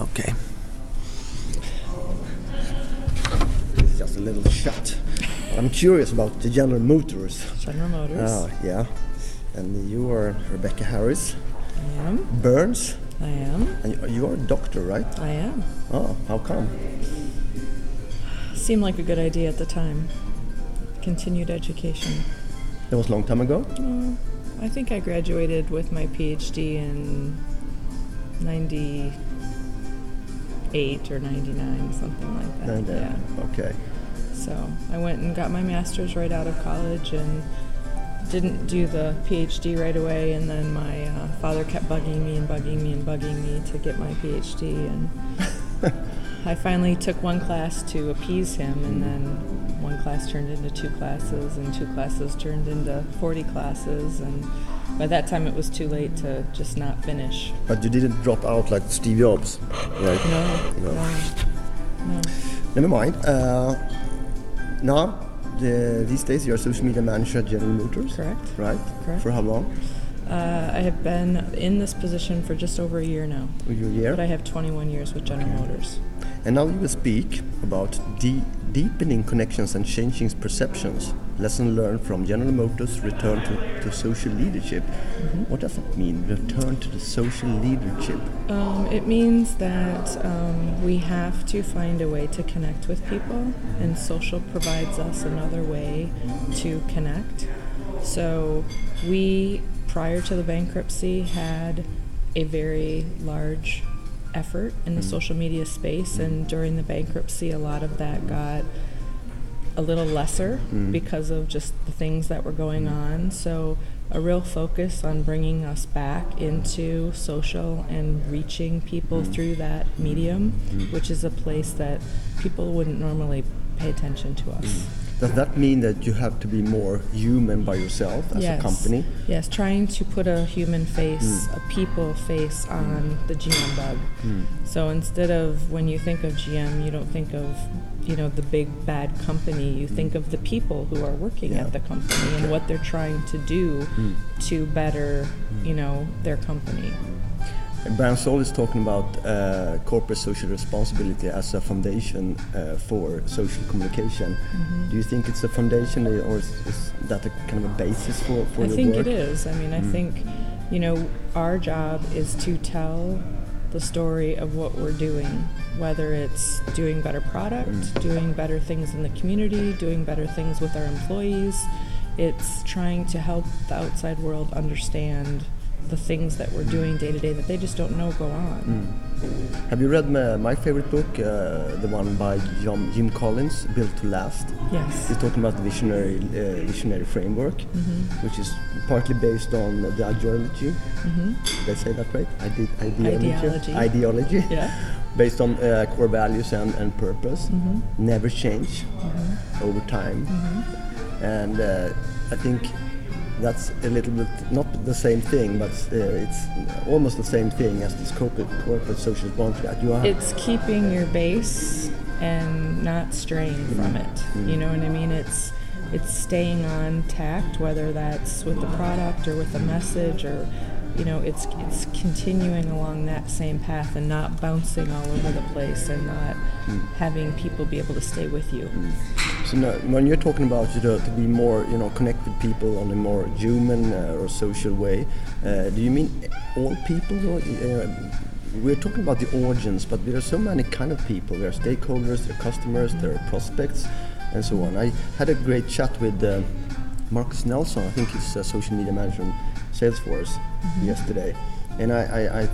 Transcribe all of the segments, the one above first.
Okay. It's just a little shot. I'm curious about the General Motors. General Motors. Oh, yeah. And you are Rebecca Harris. I am. Burns. I am. And you are a doctor, right? I am. Oh, how come? Seemed like a good idea at the time. Continued education. That was a long time ago? I think I graduated with my PhD in 98 or 99, something like that. 99. Yeah. Okay. So I went and got my master's right out of college and didn't do the PhD right away, and then my father kept bugging me to get my PhD, and I finally took one class to appease him, and then one class turned into 2 classes, and 2 classes turned into 40 classes, and by that time it was too late to just not finish. But you didn't drop out like Steve Jobs, right? No. Never mind. Now, these days you're a social media manager at General Motors. Correct. Right? Correct. For how long? I have been in this position for just over a year now. A year? But I have 21 years with General Motors. And now you will speak about deepening connections and changing perceptions. Lesson learned from General Motors' return to social leadership. Mm-hmm. What does it mean, return to the social leadership? It means that we have to find a way to connect with people, and social provides us another way to connect. So we, prior to the bankruptcy, had a very large effort in the social media space, and during the bankruptcy a lot of that got a little lesser because of just the things that were going on. So a real focus on bringing us back into social and reaching people through that medium, which is a place that people wouldn't normally pay attention to us. Does that mean that you have to be more human by yourself as a company? Yes, trying to put a human face, a people face on the GM bug. So instead of, when you think of GM, you don't think of, the big bad company. You think of the people who are working at the company and what they're trying to do to better, their company. Brian Soul is talking about corporate social responsibility as a foundation for social communication. Do you think it's a foundation, or is that a kind of a basis for your work? I think it is. I mean, I think, our job is to tell the story of what we're doing, whether it's doing better product, doing better things in the community, doing better things with our employees. It's trying to help the outside world understand the things that we're doing day to day that they just don't know go on. Have you read my favorite book, the one by Jim Collins, Built to Last? Yes. He's talking about the visionary framework, which is partly based on the ideology. Did I say that right? Ideology. Yeah. Based on core values and purpose. Never change over time. And I think that's a little bit, not the same thing, but it's almost the same thing as this corporate social responsibility. It's keeping your base and not straying from it. You know what I mean? It's staying on tact, whether that's with the product or with the message, or it's continuing along that same path and not bouncing all over the place, and not having people be able to stay with you. So now, when you're talking about to be more connect with people on a more human or social way, do you mean all people? We're talking about the audience, but there are so many kind of people. There are stakeholders, there are customers, there are prospects, and so on. I had a great chat with Marcus Nelson. I think he's a social media manager in Salesforce yesterday, and I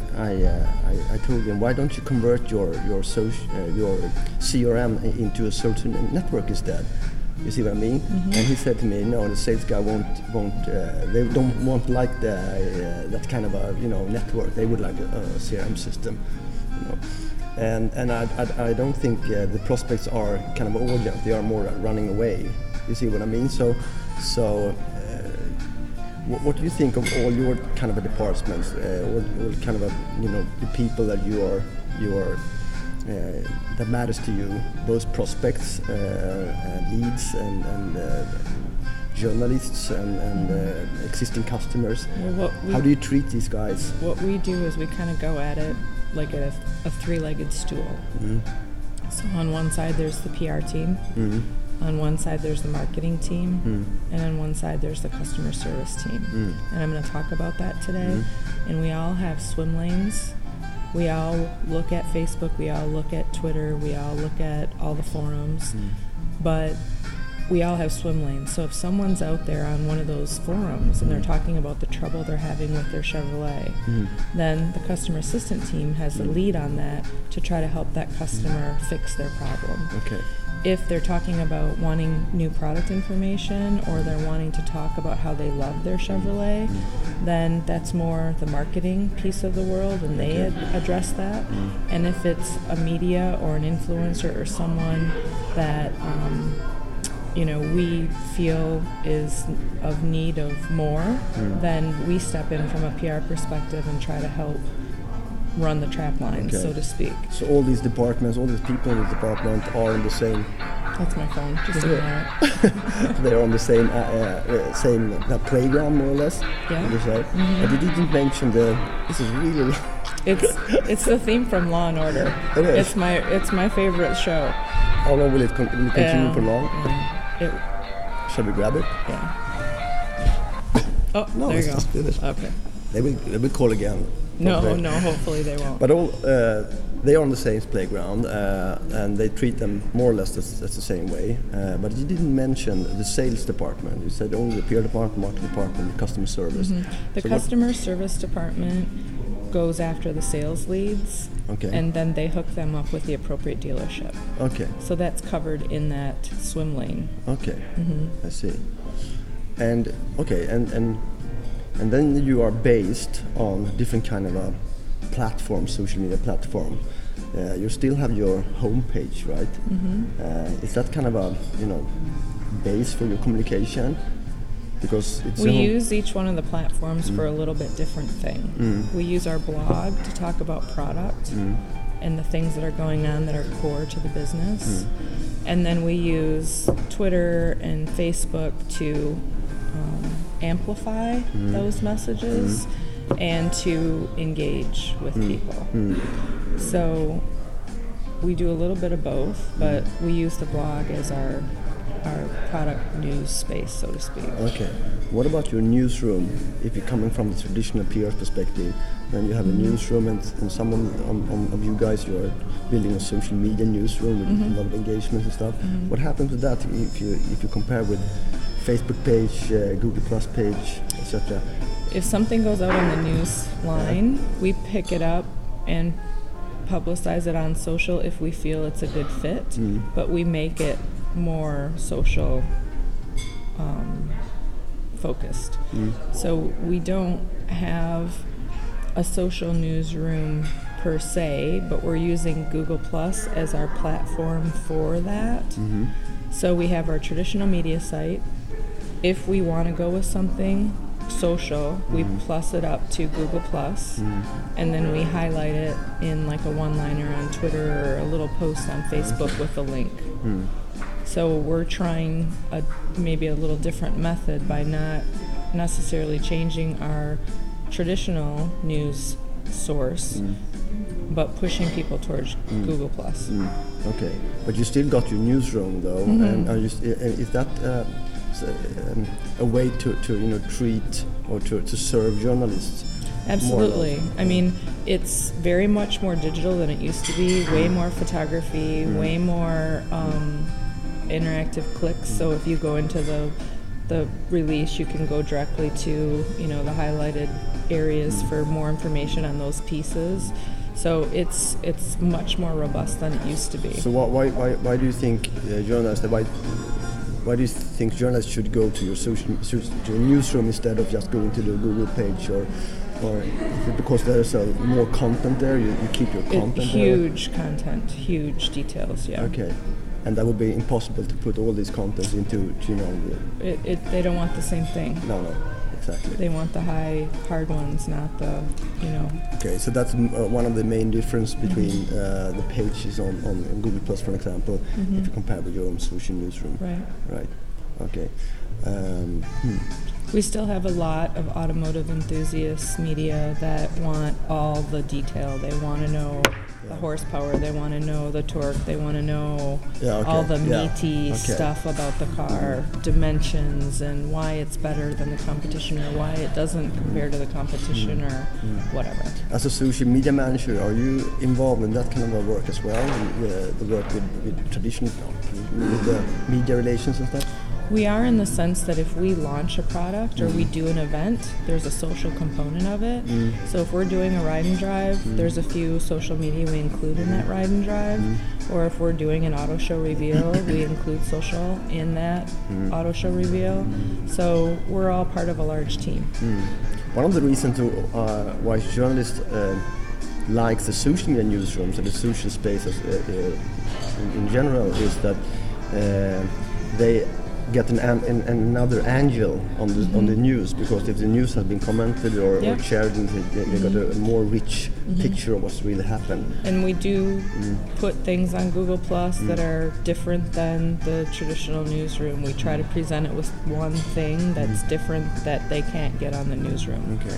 told him, why don't you convert your CRM into a social network instead? You see what I mean? And he said to me, no, the sales guy won't. They don't want like that kind of a network. They would like a CRM system. And I don't think the prospects are kind of audience. They are more running away. You see what I mean? So. What do you think of all your kind of departments, all kind of the people that you are that matters to you, both prospects, leads, and journalists, and existing customers? Well, how do you treat these guys? What we do is we kind of go at it like a three-legged stool. So on one side there's the PR team, on one side there's the marketing team, and on one side there's the customer service team. And I'm going to talk about that today. And we all have swim lanes. We all look at Facebook, we all look at Twitter, we all look at all the forums, but we all have swim lanes. So if someone's out there on one of those forums and they're talking about the trouble they're having with their Chevrolet, then the customer assistant team has the lead on that to try to help that customer fix their problem. Okay. If they're talking about wanting new product information or they're wanting to talk about how they love their Chevrolet, then that's more the marketing piece of the world, and they address that. And if it's a media or an influencer or someone that we feel is of need of more, then we step in from a PR perspective and try to help run the trap lines, so to speak. So all these departments, all these people in the department are in the same... That's my phone, just ignore it. They're on the same playground, more or less? Yeah. You say? But you didn't mention this is really... It's the theme from Law and Order. It is? It's my favorite show. How long will it continue for long? Shall we grab it? Yeah. Oh, no, there you go. Just finished. Okay. They will call again. No, hopefully they won't. But they are on the same playground, and they treat them more or less that's the same way. But you didn't mention the sales department. You said only the PR department, marketing department, the customer service. The customer service department goes after the sales leads, and then they hook them up with the appropriate dealership. Okay. So that's covered in that swim lane. Okay. I see. And and then you are based on different kind of a platform, social media platform. You still have your homepage, right? Is that kind of a base for your communication? Because we use each one of the platforms for a little bit different thing. We use our blog to talk about product and the things that are going on that are core to the business. And then we use Twitter and Facebook to amplify those messages and to engage with people. So we do a little bit of both, but we use the blog as our product news space, so to speak. Okay. What about your newsroom? If you're coming from the traditional PR perspective, then you have a newsroom, and some of you guys, you are building a social media newsroom with a lot of engagement and stuff. What happens with that if you compare with Facebook page, Google Plus page, etc.? If something goes out on the news line, we pick it up and publicize it on social if we feel it's a good fit, but we make it more social focused. So we don't have a social newsroom per se, but we're using Google Plus as our platform for that. So we have our traditional media site. If we want to go with something social, we plus it up to Google Plus, and then we highlight it in like a one-liner on Twitter or a little post on Facebook with a link. So we're trying maybe a little different method by not necessarily changing our traditional news source, but pushing people towards Google Plus. Okay, but you still got your newsroom though, and is that a way to treat or to serve journalists? Absolutely. I mean, it's very much more digital than it used to be. Way more photography, way more interactive clicks. So if you go into the release, you can go directly to the highlighted areas for more information on those pieces. So it's much more robust than it used to be. So why do you think journalists? Why do you think journalists should go to your newsroom instead of just going to the Google page, or is it because there's more content there? You keep your content huge there? Content, huge details. Yeah. Okay. And that would be impossible to put all these contents into, they don't want the same thing. No, exactly. They want the hard ones, not the, Okay, so that's one of the main difference between the pages on Google Plus, for example, if you compare with your own social newsroom. Right. Okay. We still have a lot of automotive enthusiasts media that want all the detail. They want to know the horsepower, they want to know the torque, they want to know all the meaty stuff about the car, dimensions, and why it's better than the competition or why it doesn't compare to the competition or whatever. As a social media manager, are you involved in that kind of work as well? The work with traditional, with the media relations and stuff? We are, in the sense that if we launch a product or we do an event, there's a social component of it. So if we're doing a ride and drive, there's a few social media we include in that ride and drive. Or if we're doing an auto show reveal, we include social in that auto show reveal. So we're all part of a large team. One of the reasons why journalists like the social media newsrooms and the social spaces in general is that they get another angle on the news, because if the news has been commented or shared, they got a more rich picture of what's really happened. And we do put things on Google Plus that are different than the traditional newsroom. We try to present it with one thing that's different that they can't get on the newsroom. Okay.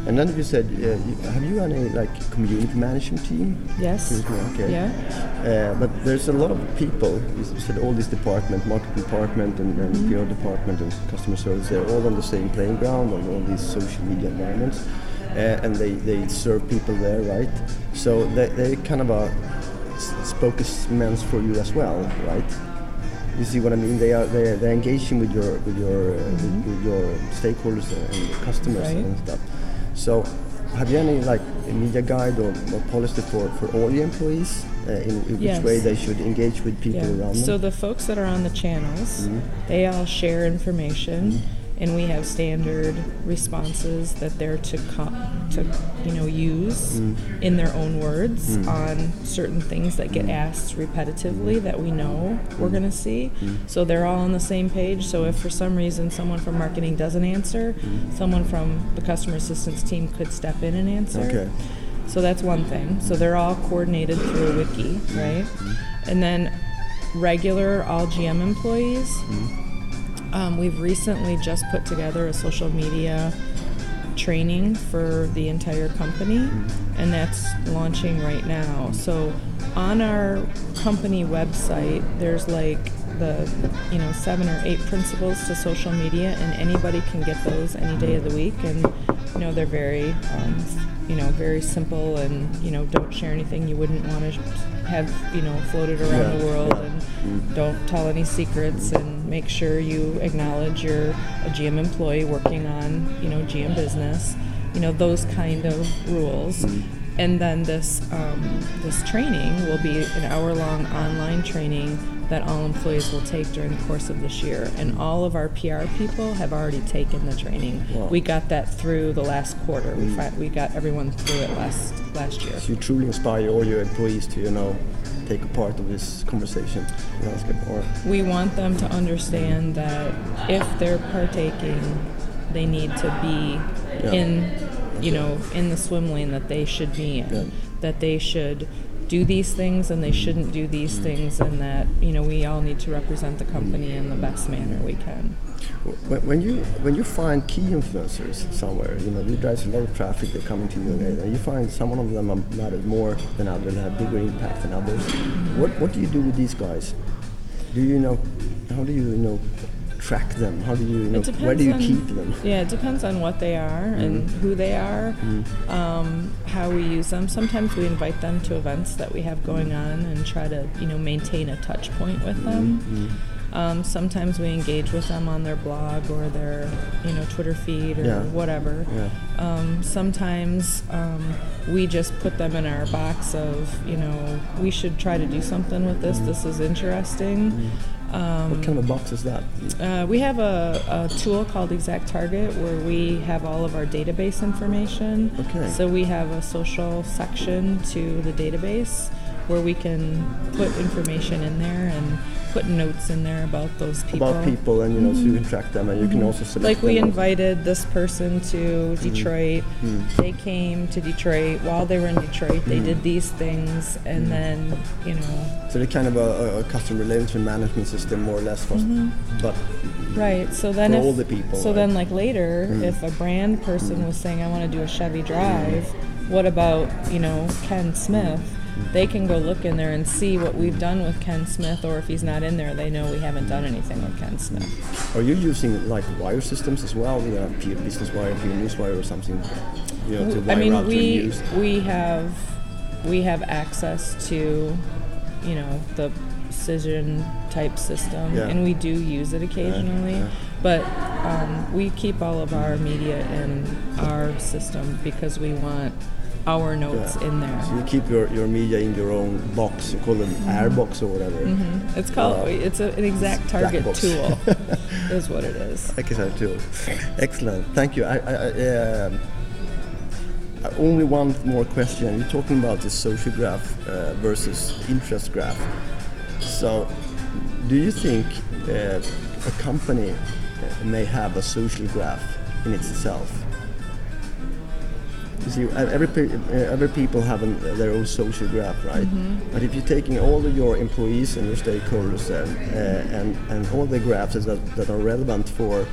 And then you said, have you any community management team? Yes. Okay. Yeah. But there's a lot of people. You said all this department, marketing department, and PR department, and customer service. They're all on the same playing ground on all these social media environments, and they serve people there, right? So they kind of a spokesmen for you as well, right? You see what I mean? They're engaging with your stakeholders and customers and stuff. So, have you any a media guide or policy for all your employees in which way they should engage with people around them? So the folks that are on the channels, they all share information, and we have standard responses that they're to use in their own words on certain things that get asked repetitively that we know we're going to see. So they're all on the same page. So if for some reason someone from marketing doesn't answer, someone from the customer assistance team could step in and answer. Okay. So that's one thing. So they're all coordinated through a wiki, right? And then regular all GM employees, we've recently just put together a social media training for the entire company, and that's launching right now. So on our company website, there's the 7 or 8 principles to social media, and anybody can get those any day of the week. And they're very very simple, and don't share anything you wouldn't want to have floated around the world, and don't tell any secrets, and make sure you acknowledge you're a GM employee working on GM business, those kind of rules. And then this training will be an hour-long online training that all employees will take during the course of this year. And all of our PR people have already taken the training. Wow. We got that through the last quarter. We got everyone through it last year. So you truly inspire all your employees to, take a part of this conversation. That's good. We want them to understand that if they're partaking, they need to be in the swim lane that they should be in, that they should do these things and they shouldn't do these things, and that we all need to represent the company in the best manner we can. When you find key influencers somewhere, you drive a lot of traffic, they're coming to you, and you find some of them matter more than others, have bigger impact than others. What do you do with these guys? How do you track them? How do you where do you keep them? Yeah, it depends on what they are and who they are, how we use them. Sometimes we invite them to events that we have going on and try to maintain a touch point with them. Sometimes we engage with them on their blog or their Twitter feed or whatever. Sometimes we just put them in our box of we should try to do something with this. This is interesting. What kind of a box is that? We have a tool called Exact Target where we have all of our database information. Okay. So we have a social section to the database where we can put information in there and put notes in there about those people. About people, and you know, so you can track them, and you can also select Like we them. invited this person to Detroit. They came to Detroit. While they were in Detroit, they did these things, and then, you know. So they're kind of a customer relationship management system, more or less, but Right. So then for if, all the people. So right? then like later, if a brand person was saying, I want to do a Chevy Drive, what about, you know, Ken Smith? They can go look in there and see what we've done with Ken Smith, or if he's not in there, they know we haven't done anything with Ken Smith. Are you using like wire systems as well? You know, P Business Wire, P Newswire, or something? You know, to wire I mean, out to news. we have access to, you know, the Precision type system, Yeah. and we do use it occasionally. Yeah. But we keep all of our media in our system because we want our notes in there. So you keep your media in your own box. You call them airbox or whatever. It's called it's an exact target box. tool, is what it is. I guess I too. Excellent. Thank you. Only one more question. You're talking about the social graph versus interest graph. So, do you think a company may have a social graph in itself? You see, every people have their own social graph, right? But if you're taking all of your employees and your stakeholders and all the graphs that are relevant for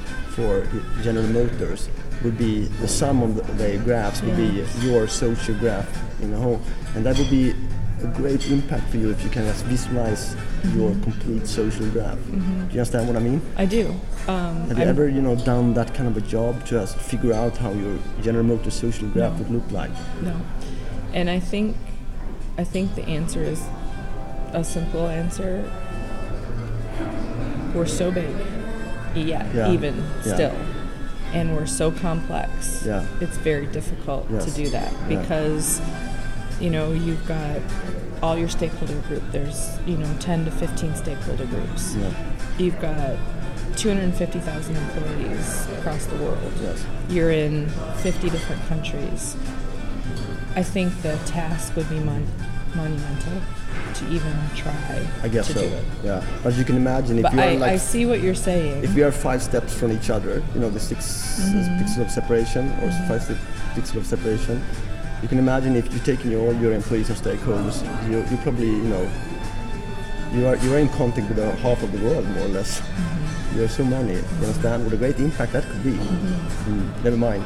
General Motors, would be the sum of the graphs would be your social graph, you know, and that would be a great impact for you if you can just visualize your complete social graph. Do you understand what I mean? I do. Have you ever, done that kind of a job to just figure out how your General Motors social graph would look like? No, and I think the answer is a simple answer. We're so big, still, and we're so complex. Yeah. It's very difficult to Yes. do that because, you've got all your stakeholder group. There's 10 to 15 stakeholder groups. Yeah. You've got 250,000 employees across the world. Yes. You're in 50 different countries. I think the task would be monumental to even try I guess to so. do it. Yeah. But you can imagine if But you are I see what you're saying. if we are 5 steps from each other, the 6 pixels of separation or 5 pixels of separation, you can imagine if you're taking all your employees and stakeholders, you probably, you are in contact with half of the world, more or less. There are so many. You understand what a great impact that could be. Never mind.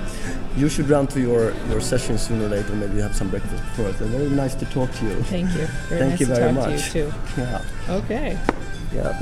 You should run to your session sooner or later. Maybe you have some breakfast before it. Very nice to talk to you. Thank you. Very Thank nice you to very talk much. to you too. Yeah. Okay. Yeah.